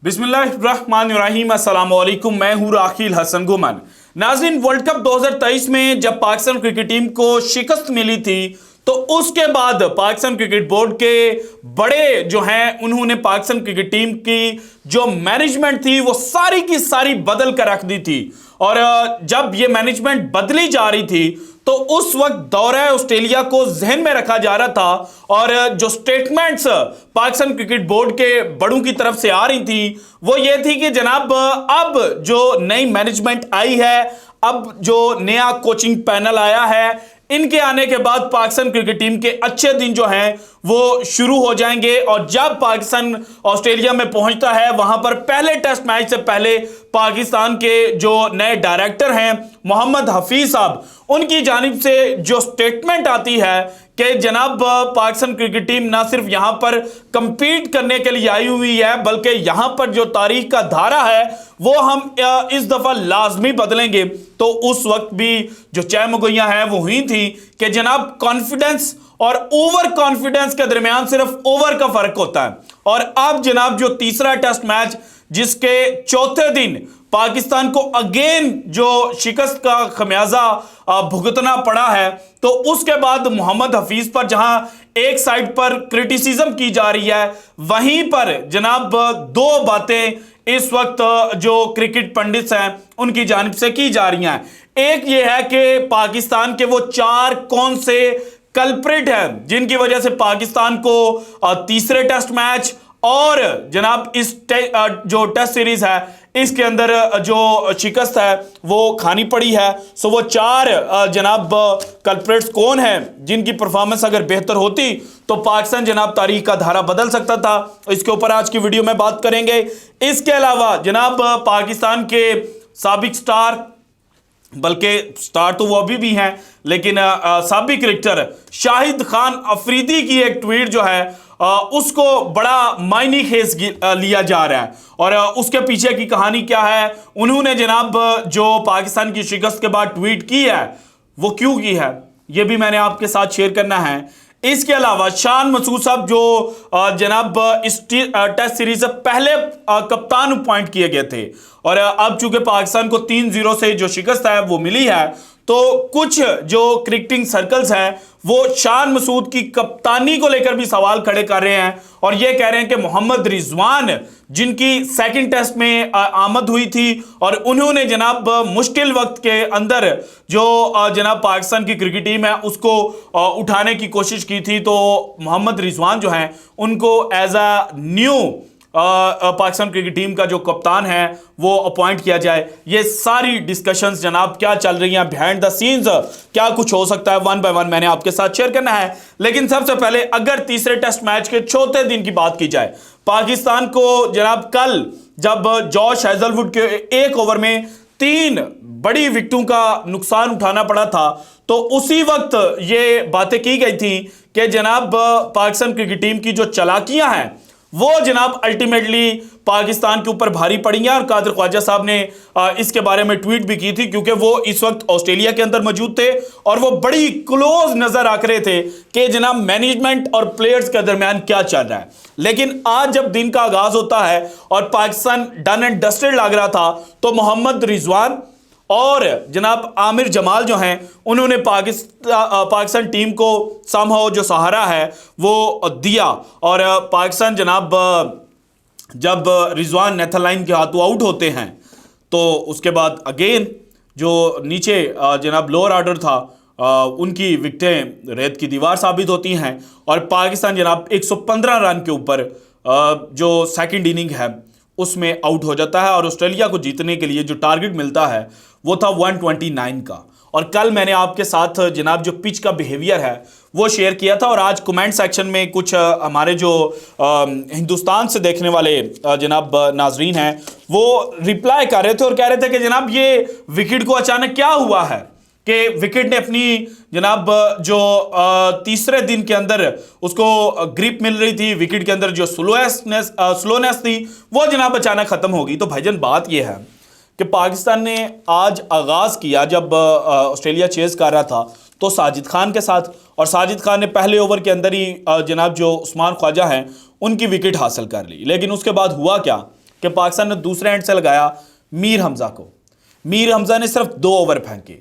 बिस्मिल्लाहिर्रहमानिर्रहीम, अस्सलाम वालेकुम। मैं हूं राखिल हसन गुमन। नाज़रीन, वर्ल्ड कप 2023 में जब पाकिस्तान क्रिकेट टीम को शिकस्त मिली थी तो उसके बाद पाकिस्तान क्रिकेट बोर्ड के बड़े जो हैं उन्होंने पाकिस्तान क्रिकेट टीम की जो मैनेजमेंट थी वो सारी की सारी बदल कर रख दी थी। और जब ये मैनेजमेंट बदली जा रही थी तो उस वक्त दौरा ऑस्ट्रेलिया को जहन में रखा जा रहा था और जो स्टेटमेंट्स पाकिस्तान क्रिकेट बोर्ड के बड़ों की तरफ से आ रही थी वो ये थी कि जनाब अब जो नई मैनेजमेंट आई है, अब जो नया कोचिंग पैनल आया है, इनके आने के बाद पाकिस्तान क्रिकेट टीम के अच्छे दिन जो हैं वो शुरू हो जाएंगे। और जब पाकिस्तान ऑस्ट्रेलिया में पहुंचता है वहां पर पहले टेस्ट मैच से पहले पाकिस्तान के जो नए डायरेक्टर हैं मोहम्मद हफीज साहब, उनकी जानिब से जो स्टेटमेंट आती है कि जनाब पाकिस्तान क्रिकेट टीम ना सिर्फ यहां पर कंपीट करने के लिए आई हुई है बल्कि यहां पर जो तारीख का धारा है वो हम इस दफा लाजमी बदलेंगे। तो उस वक्त भी जो चहमगोइयां हैं वो हुई थी कि जनाब कॉन्फिडेंस और ओवर कॉन्फिडेंस के दरमियान सिर्फ ओवर का फर्क होता है। और अब जनाब जो तीसरा टेस्ट मैच जिसके चौथे दिन पाकिस्तान को अगेन जो शिकस्त का खमियाजा भुगतना पड़ा है, तो उसके बाद मोहम्मद हफीज पर जहां एक साइड पर क्रिटिसिज्म की जा रही है, वहीं पर जनाब दो बातें इस वक्त जो क्रिकेट पंडित हैं उनकी जानिब से की जा रही हैं। एक ये है कि पाकिस्तान के वो चार कौन से कल्प्रिट हैं जिनकी वजह से पाकिस्तान को तीसरे टेस्ट मैच और जनाब इस जो टेस्ट सीरीज है इसके अंदर जो शिकस्त है वो खानी पड़ी है। सो वो चार जनाब कल्प्रिट्स कौन हैं जिनकी परफॉर्मेंस अगर बेहतर होती तो पाकिस्तान जनाब तारीख का धारा बदल सकता था। इसके ऊपर आज की वीडियो में बात करेंगे। इसके अलावा जनाब पाकिस्तान के साबिक स्टार, बल्कि स्टार तो वो अभी भी हैं लेकिन साबिक क्रिकेटर शाहिद खान अफरीदी की एक ट्वीट जो है उसको बड़ा मायने खेज लिया जा रहा है। और उसके पीछे की कहानी क्या है, उन्होंने जनाब जो पाकिस्तान की शिकस्त के बाद ट्वीट की है वो क्यों की है, ये भी मैंने आपके साथ शेयर करना है। इसके अलावा शान मसूद साहब जो जनाब इस टेस्ट सीरीज से पहले कप्तान अपॉइंट किए गए थे और अब चूंकि पाकिस्तान को 3-0 से जो शिकस्त है वो मिली है, तो कुछ जो क्रिकेटिंग सर्कल्स हैं वो शान मसूद की कप्तानी को लेकर भी सवाल खड़े कर रहे हैं और ये कह रहे हैं कि मोहम्मद रिजवान जिनकी सेकंड टेस्ट में आमद हुई थी और उन्होंने जनाब मुश्किल वक्त के अंदर जो जनाब पाकिस्तान की क्रिकेट टीम है उसको उठाने की कोशिश की थी, तो मोहम्मद रिजवान जो हैं उनको as a new Pakistan cricket team का जो कप्तान है वो अपॉइंट किया जाए। ये सारी डिस्कशंस जनाब क्या चल रही हैं बिहाइंड द सीन्स, क्या कुछ हो सकता है, वन बाय वन मैंने आपके साथ शेयर करना है। लेकिन सबसे पहले अगर तीसरे टेस्ट मैच के चौथे दिन की बात की जाए, पाकिस्तान को जनाब कल जब जॉश हेजलवुड के एक ओवर में 3 बड़ी विकेटों का नुकसान उठाना पड़ा था, तो उसी वक्त ये बातें की गई थी कि जनाब पाकिस्तान क्रिकेट टीम की जो चालाकियां हैं वो जनाब अल्टीमेटली पाकिस्तान के ऊपर भारी पड़ी हैं। और कादिर ख्वाजा साहब ने इसके बारे में ट्वीट भी की थी क्योंकि वो इस वक्त ऑस्ट्रेलिया के अंदर मौजूद थे और वो बड़ी क्लोज नजर रख रहे थे कि जनाब मैनेजमेंट और प्लेयर्स के दरमियान क्या चल रहा है। लेकिन आज जब दिन का आगाज होता है और पाकिस्तान डन एंड डस्टेड लग रहा था, तो मोहम्मद रिजवान और जनाब आमिर जमाल जो हैं उन्होंने पाकिस्तान टीम को समहाउ जो सहारा है वो दिया। और पाकिस्तान जनाब जब रिजवान नेथरलाइन के हाथों आउट होते हैं तो उसके बाद अगेन जो नीचे जनाब लोअर ऑर्डर था उनकी विकेटें रेत की दीवार साबित होती हैं और पाकिस्तान जनाब 115 रन के ऊपर जो सेकंड इनिंग है उसमें आउट हो जाता है और ऑस्ट्रेलिया को जीतने के लिए जो टारगेट मिलता है वो था 129 का। और कल मैंने आपके साथ जनाब जो पिच का बिहेवियर है वो शेयर किया था और आज कमेंट सेक्शन में कुछ हमारे जो हिंदुस्तान से देखने वाले जनाब नाजरीन हैं वो रिप्लाई कर रहे थे और कह रहे थे कि जनाब ये विकेट को अचानक क्या हुआ है कि विकेट ने अपनी जनाब जो तीसरे दिन के अंदर उसको ग्रिप मिल रही थी, विकेट के अंदर जो स्लोनेस थी वो जनाब अचानक खत्म हो गई। तो भाईजान बात ये है कि पाकिस्तान ने आज आगाज़ किया जब ऑस्ट्रेलिया चेज़ कर रहा था तो साजिद खान के साथ, और साजिद खान ने पहले ओवर के अंदर ही जनाब जो उस्मान ख्वाजा हैं उनकी विकेट हासिल कर ली। लेकिन उसके बाद हुआ क्या कि पाकिस्तान ने दूसरे एंड से लगाया मीर हमजा को। मीर हमजा ने सिर्फ 2 ओवर फेंके।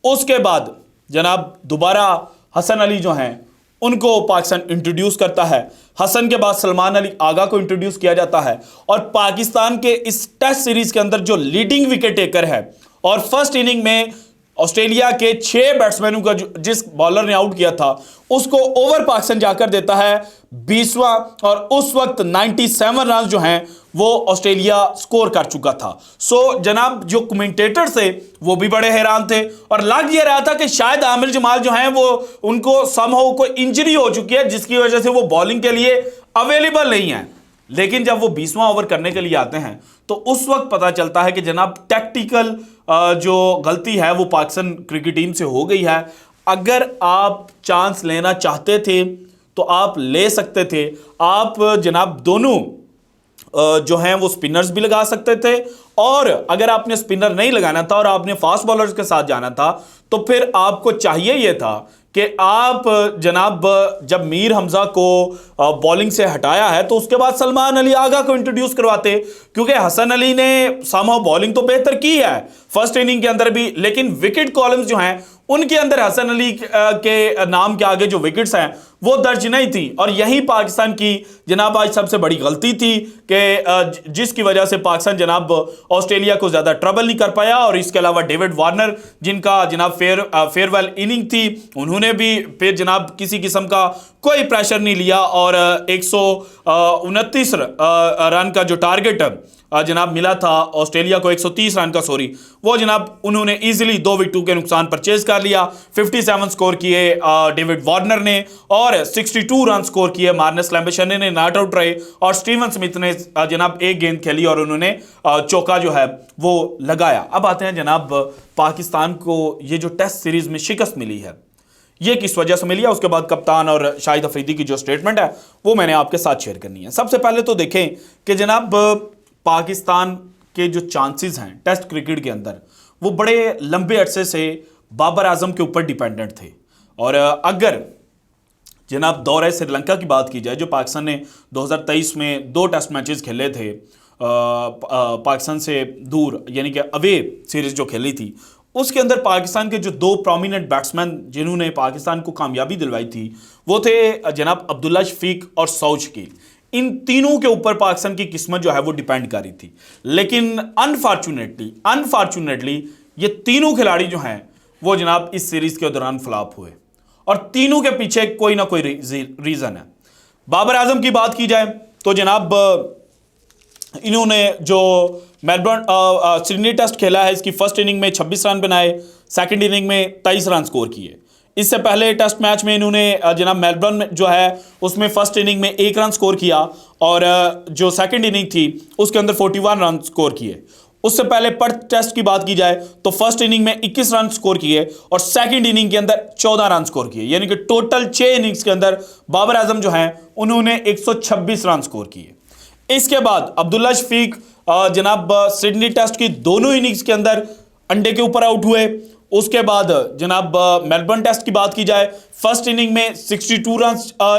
उसके बाद जनाब दोबारा हसन अली जो हैं उनको पाकिस्तान इंट्रोड्यूस करता है। हसन के बाद सलमान अली आगा को इंट्रोड्यूस किया जाता है और पाकिस्तान के इस टेस्ट सीरीज के अंदर जो लीडिंग विकेट टेकर है और फर्स्ट इनिंग में ऑस्ट्रेलिया के 6 बैट्समैनों का जिस बॉलर ने आउट किया था उसको ओवर पाकिस्तान जाकर देता है 20वां, और उस वक्त 97 रन जो हैं वो ऑस्ट्रेलिया स्कोर कर चुका था। सो जनाब जो कमेंटेटर थे वो भी बड़े हैरान थे और लग ये रहा था कि शायद आमिर जमाल जो हैं वो उनको समहाउ कोई इंजरी हो चुकी है जिसकी वजह से वो बॉलिंग के लिए अवेलेबल नहीं है। लेकिन जब वो 20वां ओवर करने के लिए आते हैं तो उस वक्त पता चलता है कि जनाब टैक्टिकल जो गलती है वो पाकिस्तान क्रिकेट टीम से हो गई है। अगर आप चांस लेना चाहते थे तो आप ले सकते थे। आप जनाब दोनों जो हैं वो स्पिनर्स भी लगा सकते थे, और अगर आपने स्पिनर नहीं लगाना था और आपने फास्ट बॉलर्स के साथ जाना था तो फिर आपको चाहिए यह था कि आप जनाब जब मीर हमजा को बॉलिंग से हटाया है तो उसके बाद सलमान अली आगा को इंट्रोड्यूस करवाते, क्योंकि हसन अली ने समहाउ बॉलिंग तो बेहतर की है फर्स्ट इनिंग के अंदर भी, लेकिन विकेट कॉलम्स जो हैं उनके अंदर हसन अली के नाम के आगे जो विकेट्स हैं वो दर्ज नहीं थी। और यही पाकिस्तान की जनाब आज सबसे बड़ी गलती थी कि जिसकी वजह से पाकिस्तान जनाब ऑस्ट्रेलिया को ज़्यादा ट्रबल नहीं कर पाया। और इसके अलावा डेविड वार्नर जिनका जनाब फेयरवेल इनिंग थी उन्होंने भी फिर जनाब किसी किस्म का कोई प्रेशर नहीं लिया और 129 रन का जो टारगेट जनाब मिला था ऑस्ट्रेलिया को, 130 रन का सॉरी, वो जनाब उन्होंने इजीली 2 विकेटों के नुकसान परचेज कर लिया। 57 स्कोर किए डेविड वार्नर ने और 62 रन स्कोर किए मार्नस लैम्बेशने ने, नॉट आउट रहे, और स्टीवन स्मिथ ने जनाब एक गेंद खेली और उन्होंने चौका जो है वो लगाया। अब आते हैं जनाब पाकिस्तान को ये जो टेस्ट सीरीज में शिकस्त मिली है ये किस वजह से मिली है, उसके बाद कप्तान और शाहिद अफरीदी की जो स्टेटमेंट है वो मैंने आपके साथ शेयर करनी है। सबसे पहले तो देखें कि जनाब पाकिस्तान के जो चांसेस हैं टेस्ट क्रिकेट के अंदर वो बड़े लंबे अरसे से बाबर आजम के ऊपर डिपेंडेंट थे। और अगर जनाब दौरे श्रीलंका की बात की जाए जो पाकिस्तान ने 2023 में 2 टेस्ट मैचेस खेले थे पाकिस्तान से दूर, यानी कि अवे सीरीज जो खेली थी, उसके अंदर पाकिस्तान के जो 2 प्रोमिनेंट बैट्समैन जिन्होंने पाकिस्तान को कामयाबी दिलवाई थी वो थे जनाब अब्दुल्ला शफीक और सऊद शकील। इन तीनों के ऊपर पाकिस्तान की किस्मत जो है वो डिपेंड कर रही थी, लेकिन अनफॉर्चुनेटली ये तीनों खिलाड़ी जो हैं वो जनाब इस सीरीज के दौरान फ्लॉप हुए और तीनों के पीछे कोई ना कोई रीजन है। बाबर आजम की बात की जाए तो जनाब इन्होंने जो मेलबर्न सिडनी टेस्ट खेला है इसकी फर्स्ट इनिंग में 26 रन बनाए, सेकंड इनिंग में 23 रन स्कोर किए। इससे पहले टेस्ट मैच में इन्होंने जनाब मेलबर्न में जो है उसमें फर्स्ट इनिंग में 1 रन स्कोर किया और जो सेकंड इनिंग थी उसके अंदर 41 रन स्कोर किए। उससे पहले पर्थ टेस्ट की बात की जाए तो फर्स्ट इनिंग में 21 रन स्कोर किए और सेकंड इनिंग के अंदर 14 रन स्कोर किए, यानी कि टोटल 6 इनिंग्स के अंदर बाबर आजम जो हैं उन्होंने 126 रन स्कोर किए। इसके बाद अब्दुल्ला शफीक जनाब सिडनी टेस्ट की दोनों इनिंग्स के अंदर अंडे के ऊपर आउट हुए। उसके बाद जनाब मेलबर्न टेस्ट की बात की जाए फर्स्ट इनिंग में 62 रन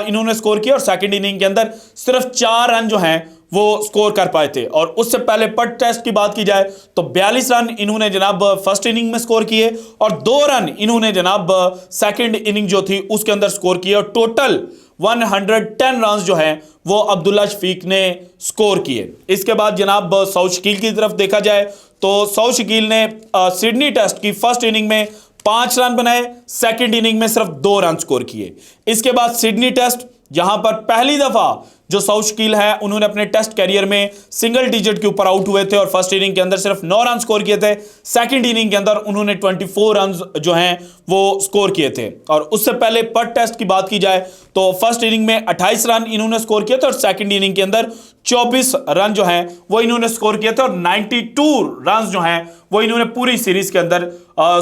इन्होंने स्कोर किए और सेकंड इनिंग के अंदर सिर्फ 4 रन जो हैं वो स्कोर कर पाए थे। और उससे पहले पर्थ टेस्ट की बात की जाए तो 42 रन इन्होंने जनाब फर्स्ट इनिंग में स्कोर किए और 2 रन इन्होंने जनाब सेकंड इनिंग जो थी उसके अंदर स्कोर किए और टोटल 110 रन जो हैं वो अब्दुल्ला शफीक ने स्कोर किए। इसके बाद जनाब सऊद शकील की तरफ देखा जाए तो सऊद शकील ने सिडनी टेस्ट की फर्स्ट इनिंग में 5 रन बनाए, सेकंड इनिंग में सिर्फ 2 रन स्कोर किए। इसके बाद सिडनी टेस्ट यहां पर पहली दफा जो सऊद शकील है उन्होंने अपने टेस्ट कैरियर में सिंगल डिजिट के ऊपर आउट हुए थे और फर्स्ट इनिंग के अंदर सिर्फ 9 रन स्कोर किए थे, सेकंड इनिंग के अंदर उन्होंने 24 रन जो हैं वो स्कोर किए थे। और उससे पहले पर्थ टेस्ट की बात की जाए तो फर्स्ट इनिंग में 28 रन इन्होंने स्कोर किए थे और सेकंड इनिंग के अंदर 24 रन जो हैं वो इन्होंने स्कोर किए थे और 92 रन जो हैं वो इन्होंने पूरी सीरीज के अंदर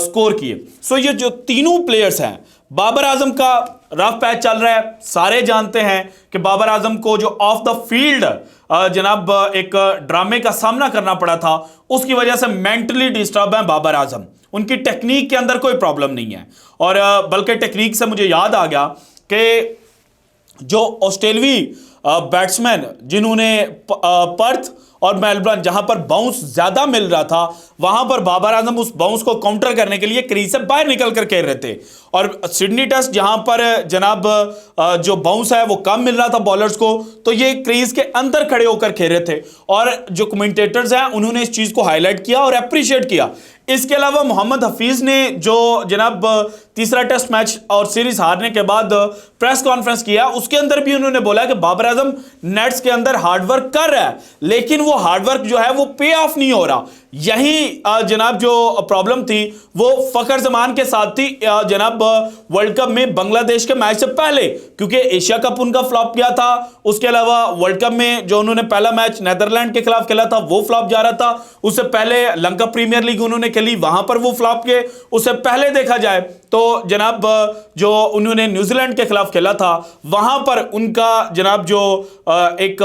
स्कोर किए। सो ये जो तीनों प्लेयर्स हैं, बाबर आजम का रफ पैच चल रहा है, सारे जानते हैं कि बाबर आजम को जो ऑफ द फील्ड जनाब एक ड्रामे का सामना करना पड़ा था उसकी वजह से मेंटली डिस्टर्ब है बाबर आजम। उनकी टेक्निक के अंदर कोई प्रॉब्लम नहीं है और बल्कि टेक्निक से मुझे याद आ गया कि जो ऑस्ट्रेलवी बैट्समैन जिन्होंने पर्थ और मेलबर्न, जहां पर बाउंस ज्यादा मिल रहा था, वहां पर बाबर आजम उस बाउंस को काउंटर करने के लिए क्रीज से बाहर निकल कर खेल रहे थे। और सिडनी टेस्ट जहां पर जनाब जो बाउंस है वो कम मिल रहा था बॉलर्स को, तो ये क्रीज के अंदर खड़े होकर खेल रहे थे। और जो कमेंटेटर्स हैं उन्होंने इस चीज को हाईलाइट किया और अप्रिशिएट किया। इसके अलावा मोहम्मद हफीज ने जो जनाब तीसरा टेस्ट मैच और सीरीज हारने के बाद प्रेस कॉन्फ्रेंस किया, उसके अंदर भी उन्होंने बोला कि बाबर आजम नेट्स के अंदर हार्डवर्क कर रहा है, लेकिन वो हार्डवर्क जो है वो पे ऑफ नहीं हो रहा। यही जनाब जो प्रॉब्लम थी वो फखर जमान के साथ थी जनाब वर्ल्ड कप में बांग्लादेश के मैच से पहले, क्योंकि एशिया कप उनका फ्लॉप गया था। उसके अलावा वर्ल्ड कप में जो उन्होंने पहला मैच नेदरलैंड के खिलाफ खेला था वो फ्लॉप जा रहा था। उससे पहले लंका प्रीमियर लीग उन्होंने खेली, वहां पर वो फ्लॉप गए। उससे पहले देखा जाए तो जनाब जो उन्होंने न्यूजीलैंड के खिलाफ खेला था वहां पर उनका जनाब जो एक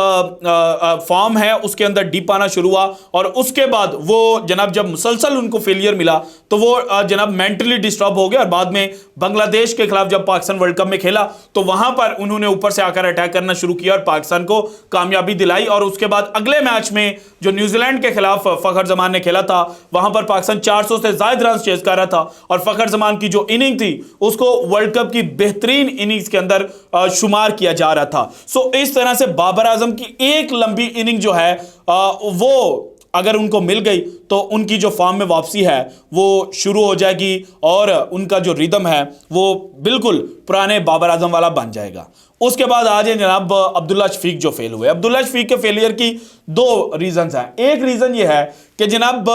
फॉर्म है उसके अंदर डीप आना शुरू हुआ। और उसके बाद वो जनाब जब मुसलसल उनको फेलियर मिला तो वो जनाब मेंटली डिस्टर्ब हो गए। और बाद में बांग्लादेश के खिलाफ जब पाकिस्तान वर्ल्ड कप में खेला तो वहां पर उन्होंने ऊपर से आकर अटैक करना शुरू किया और पाकिस्तान को कामयाबी दिलाई। और उसके बाद अगले मैच में जो न्यूजीलैंड के खिलाफ फखर जमान ने खेला था वहां पर पाकिस्तान 400 से ज्यादा रन चेज कर रहा था और फखर जमान की जो इनिंग थी उसको वर्ल्ड कप की बेहतरीन इनिंग्स के अंदर शुमार किया जा रहा था। सो इस तरह से बाबर आजम की एक लंबी इनिंग जो है वो अगर उनको मिल गई तो उनकी जो फॉर्म में वापसी है वो शुरू हो जाएगी और उनका जो रिदम है वो बिल्कुल पुराने बाबर आजम वाला बन जाएगा। उसके बाद आज जनाब अब्दुल्ला शफीक जो फेल हुए, अब्दुल्ला शफीक के फेलियर की दो रीजंस हैं। एक रीजन ये है कि जनाब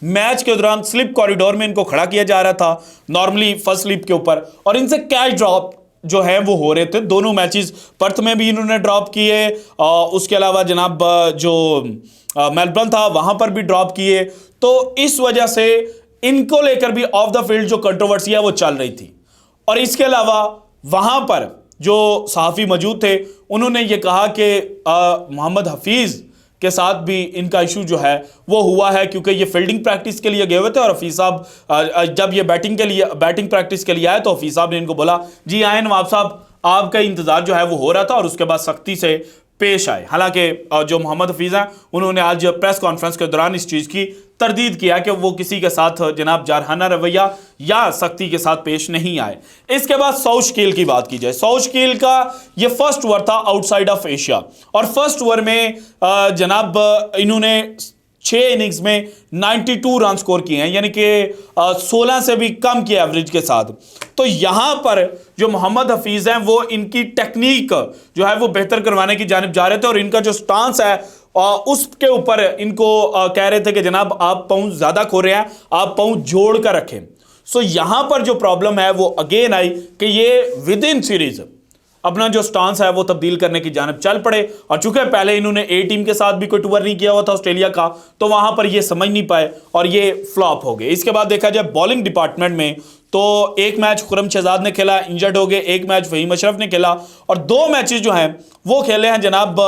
मैच के दौरान स्लिप कॉरिडोर में इनको खड़ा किया जा रहा था नॉर्मली फर्स्ट स्लिप के ऊपर, और इनसे कैच ड्रॉप जो है वो हो रहे थे। दोनों मैचेस पर्थ में भी इन्होंने ड्रॉप किए, उसके अलावा जनाब जो मेलबर्न था वहां पर भी ड्रॉप किए। तो इस वजह से इनको लेकर भी ऑफ द फील्ड जो कंट्रोवर्सी है वो चल रही थी। और इसके अलावा वहां पर जो सहाफ़ी मौजूद थे उन्होंने ये कहा कि मोहम्मद हफीज के साथ भी इनका इशू जो है वो हुआ है, क्योंकि ये फील्डिंग प्रैक्टिस के लिए गए हुए थे और हफीज साहब जब ये बैटिंग प्रैक्टिस के लिए आए तो हफीज साहब ने इनको बोला जी आए नवाब साहब, आपका इंतजार जो है वो हो रहा था, और उसके बाद सख्ती से पेश आए। हालांकि जो मोहम्मद हफीज हैं उन्होंने आज प्रेस कॉन्फ्रेंस के दौरान इस चीज़ की तरदीद किया कि वो किसी के साथ जनाब जारहाना रवैया या सख्ती के साथ पेश नहीं आए। इसके बाद सौश कील की बात की जाए, सौश कील का ये फर्स्ट ओवर था आउटसाइड ऑफ एशिया, और फर्स्ट ओवर में जनाब इन्होंने 6 इनिंग्स में 92 रन स्कोर किए हैं, यानी कि 16 से भी कम की एवरेज के साथ। तो यहां पर जो मोहम्मद हफीज हैं वो इनकी टेक्निक जो है वो बेहतर करवाने की जानिब जा रहे थे, और इनका जो स्टांस है उसके ऊपर इनको कह रहे थे कि जनाब आप पाँव ज्यादा खो रहे हैं, आप पाँव जोड़ कर रखें। सो यहां पर जो प्रॉब्लम है वो अगेन आई कि ये विद इन सीरीज अपना जो स्टांस है वो तब्दील करने की जानिब चल पड़े। और चूंकि पहले इन्होंने ए टीम के साथ भी कोई टूर नहीं किया हुआ था ऑस्ट्रेलिया का, तो वहां पर ये समझ नहीं पाए और ये फ्लॉप हो गए। इसके बाद देखा जाए बॉलिंग डिपार्टमेंट में तो एक मैच खुरम शहजाद ने खेला, इंजर्ड हो गए, एक मैच फहीम अशरफ ने खेला, और 2 मैचेस जो हैं वो खेले हैं जनाब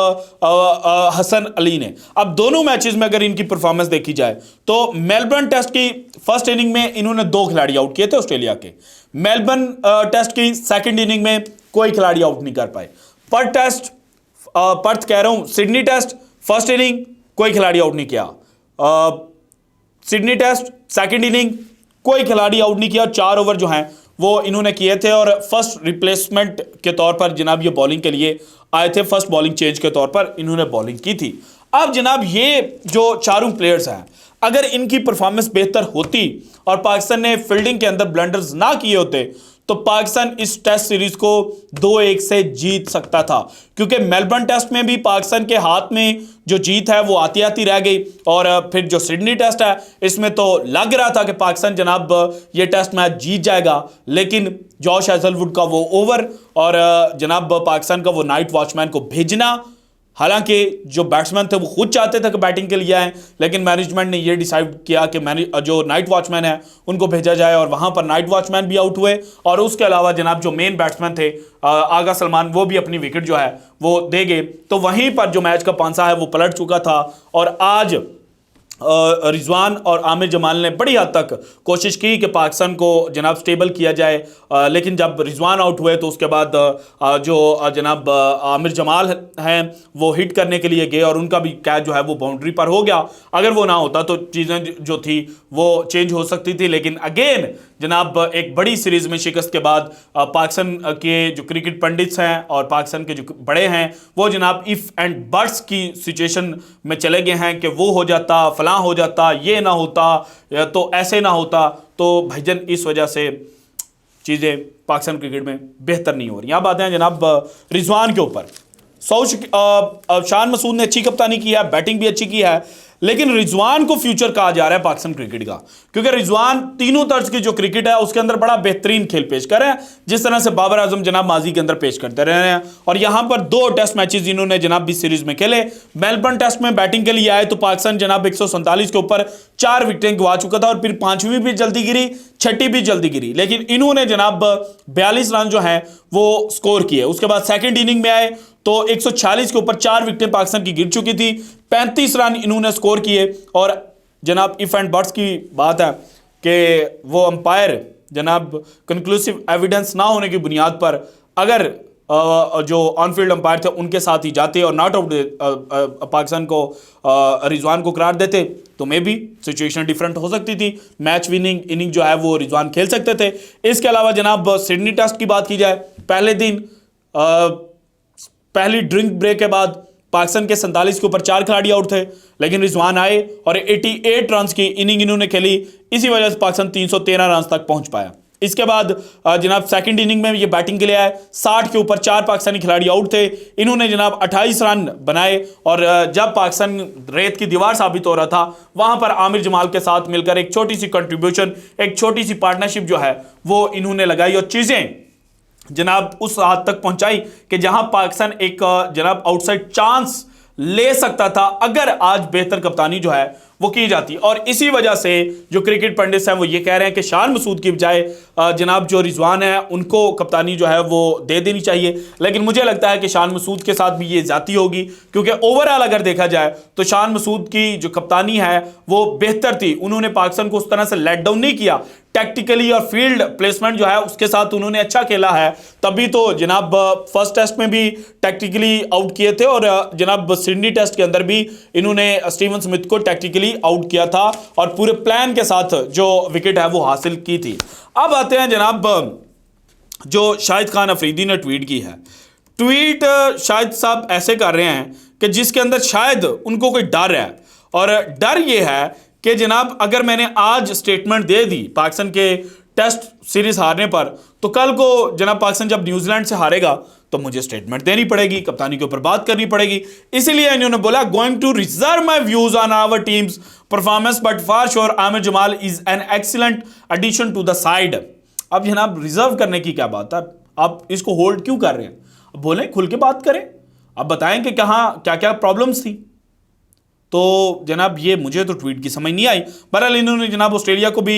हसन अली ने। अब दोनों मैचेस में अगर इनकी परफॉर्मेंस देखी जाए तो मेलबर्न टेस्ट की फर्स्ट इनिंग में इन्होंने 2 खिलाड़ी आउट किए थे ऑस्ट्रेलिया के, मेलबर्न टेस्ट की सेकेंड इनिंग में कोई खिलाड़ी आउट नहीं कर पाए। पर्थ कह रहा हूं, सिडनी टेस्ट फर्स्ट इनिंग कोई खिलाड़ी आउट नहीं किया, सिडनी टेस्ट सेकेंड इनिंग कोई खिलाड़ी आउट नहीं किया, 4 ओवर जो हैं वो इन्होंने किए थे, और फर्स्ट रिप्लेसमेंट के तौर पर जनाब ये बॉलिंग के लिए आए थे, फर्स्ट बॉलिंग चेंज के तौर पर इन्होंने बॉलिंग की थी। अब जनाब ये जो चारों प्लेयर्स हैं अगर इनकी परफॉर्मेंस बेहतर होती और पाकिस्तान ने फील्डिंग के अंदर ब्लंडर्स ना किए होते तो पाकिस्तान इस टेस्ट सीरीज को 2-1 से जीत सकता था, क्योंकि मेलबर्न टेस्ट में भी पाकिस्तान के हाथ में जो जीत है वो आती आती रह गई, और फिर जो सिडनी टेस्ट है इसमें तो लग रहा था कि पाकिस्तान जनाब ये टेस्ट मैच जीत जाएगा, लेकिन जॉश हैजलवुड का वो ओवर और जनाब पाकिस्तान का वो नाइट वॉचमैन को भेजना, हालांकि जो बैट्समैन थे वो खुद चाहते थे कि बैटिंग के लिए आए, लेकिन मैनेजमेंट ने ये डिसाइड किया कि जो नाइट वॉचमैन है उनको भेजा जाए, और वहां पर नाइट वॉचमैन भी आउट हुए, और उसके अलावा जनाब जो मेन बैट्समैन थे आगा सलमान वो भी अपनी विकेट जो है वो दे गए। तो वहीं पर जो मैच का पांसा है वो पलट चुका था, और आज रिजवान और आमिर जमाल ने बड़ी हद तक कोशिश की कि पाकिस्तान को जनाब स्टेबल किया जाए, लेकिन जब रिजवान आउट हुए तो उसके बाद जो जनाब आमिर जमाल हैं वो हिट करने के लिए गए और उनका भी कैच जो है वो बाउंड्री पर हो गया। अगर वो ना होता तो चीज़ें जो थी वो चेंज हो सकती थी, लेकिन अगेन जनाब एक बड़ी सीरीज में शिकस्त के बाद पाकिस्तान के जो क्रिकेट पंडित्स हैं और पाकिस्तान के जो बड़े हैं वो जनाब इफ़ एंड बट्स की सिचुएशन में चले गए हैं कि वो हो जाता, फलां हो जाता, ये ना होता, तो ऐसे ना होता। तो भाईजान इस वजह से चीज़ें पाकिस्तान क्रिकेट में बेहतर नहीं हो रही। यहाँ बातें हैं जनाब रिजवान के ऊपर। शान मसूद ने अच्छी कप्तानी की है, बैटिंग भी अच्छी की है, लेकिन रिजवान को फ्यूचर कहा जा रहा है पाकिस्तान क्रिकेट का, क्योंकि रिजवान तीनों तर्ज की जो क्रिकेट है उसके अंदर बड़ा बेहतरीन खेल पेश कर रहे हैं, जिस तरह से बाबर आजम जनाब माजी के अंदर पेश करते रहे हैं। और यहां पर 2 टेस्ट मैचेस इन्होंने जनाब भी सीरीज में खेले। मेलबर्न टेस्ट में बैटिंग के लिए आए तो पाकिस्तान जनाब 147 के ऊपर 4 विकेटें गवा चुका था और फिर 5वीं भी जल्दी गिरी, 6ठी भी जल्दी गिरी, लेकिन इन्होंने जनाब 42 रन जो हैं वो स्कोर किए। उसके बाद सेकेंड इनिंग में आए तो 146 के ऊपर 4 विकेटें पाकिस्तान की गिर चुकी थी, 35 रन इन्होंने स्कोर किए। और जनाब इफ एंड बट्स की बात है कि वो अंपायर जनाब कंक्लूसिव एविडेंस ना होने की बुनियाद पर अगर जो ऑन फील्ड अंपायर थे उनके साथ ही जाते और नॉट आउट पाकिस्तान को रिजवान को करार देते तो मे भी सिचुएशन डिफरेंट हो सकती थी, मैच विनिंग इनिंग जो है वो रिजवान खेल सकते थे। इसके अलावा जनाब सिडनी टेस्ट की बात की जाए, पहले दिन पहली ड्रिंक ब्रेक के बाद पाकिस्तान के 47 के ऊपर 4 खिलाड़ी आउट थे, लेकिन रिजवान आए और 88 रन की इनिंग इन्होंने खेली। इसी वजह से पाकिस्तान 313 रन तक पहुंच पाया। इसके बाद जनाब सेकंड इनिंग में ये बैटिंग के लिए आए, 60 के ऊपर 4 पाकिस्तानी खिलाड़ी आउट थे, इन्होंने जनाब 28 रन बनाए। और जब पाकिस्तान रेत की दीवार साबित हो रहा था वहां पर आमिर जमाल के साथ मिलकर एक छोटी सी कंट्रीब्यूशन, एक छोटी सी पार्टनरशिप जो है वो इन्होंने लगाई और चीजें जनाब उस हद तक पहुंचाई कि जहां पाकिस्तान एक जनाब आउटसाइड चांस ले सकता था अगर आज बेहतर कप्तानी जो है वो की जाती। और इसी वजह से जो क्रिकेट पंडित हैं वो ये कह रहे हैं कि शान मसूद की बजाय जनाब जो रिजवान है उनको कप्तानी जो है वो दे देनी चाहिए। लेकिन मुझे लगता है कि शान मसूद के साथ भी ये जाती होगी, क्योंकि ओवरऑल अगर देखा जाए तो शान मसूद की जो कप्तानी है वो बेहतर थी। उन्होंने पाकिस्तान को उस तरह से लेट डाउन नहीं किया, टैक्टिकली और फील्ड प्लेसमेंट जो है उसके साथ उन्होंने अच्छा खेला है। तभी तो जनाब फर्स्ट टेस्ट में भी टैक्टिकली आउट किए थे और जनाब सिडनी टेस्ट के अंदर भी इन्होंने स्टीवन स्मिथ को टैक्टिकली आउट किया था और पूरे प्लान के साथ जो विकेट है वो हासिल की थी। अब आते हैं जनाब जो शाहिद खान अफरीदी ने ट्वीट की है। ट्वीट शाहिद साहब ऐसे कर रहे हैं कि जिसके अंदर शायद उनको कोई डर है, और डर ये है कि जनाब अगर मैंने आज स्टेटमेंट दे दी पाकिस्तान के टेस्ट सीरीज हारने पर, तो कल को जनाब पाकिस्तान जब न्यूजीलैंड से हारेगा तो मुझे स्टेटमेंट देनी पड़ेगी, कप्तानी के ऊपर बात करनी पड़ेगी। इसीलिए इन्होंने बोला going to reserve my views on our teams performance but for sure Aamir Jamal is an excellent addition to the side. अब जनाब रिजर्व करने की क्या बात है, आप इसको होल्ड क्यों कर रहे हैं? अब बोलें, खुल के बात करें, अब बताएं कि कहाँ क्या क्या प्रॉब्लम्स थी। तो जनाब ये मुझे तो ट्वीट की समझ नहीं आई। बहरहाल इन्होंने जनाब ऑस्ट्रेलिया को भी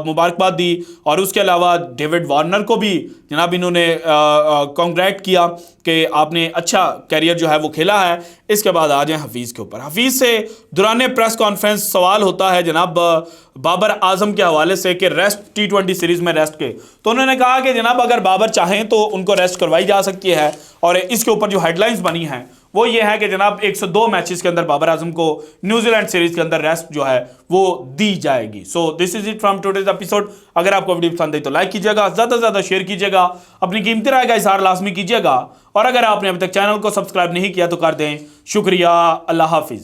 मुबारकबाद दी और उसके अलावा डेविड वार्नर को भी जनाब इन्होंने कॉन्ग्रेट किया कि आपने अच्छा कैरियर जो है वो खेला है। इसके बाद आ जाए हफीज़ के ऊपर। हफीज़ से दौरान प्रेस कॉन्फ्रेंस सवाल होता है जनाब बाबर आजम के हवाले से कि रेस्ट T20 सीरीज़ में रेस्ट के, तो उन्होंने कहा कि जनाब अगर बाबर चाहें तो उनको रेस्ट करवाई जा सकती है। और इसके ऊपर जो हेडलाइंस बनी हैं वो ये है कि जनाब 102 मैचेस के अंदर बाबर आजम को न्यूजीलैंड सीरीज के अंदर रेस्ट जो है वो दी जाएगी। So this is it from today's episode. अगर आपको वीडियो पसंद आई तो लाइक कीजिएगा, ज़्यादा से ज़्यादा शेयर कीजिएगा, अपनी कीमती राय का इजहार लाजमी कीजिएगा, और अगर आपने अभी तक चैनल को सब्सक्राइब नहीं किया तो कर दें। शुक्रिया, अल्लाह हाफिज़।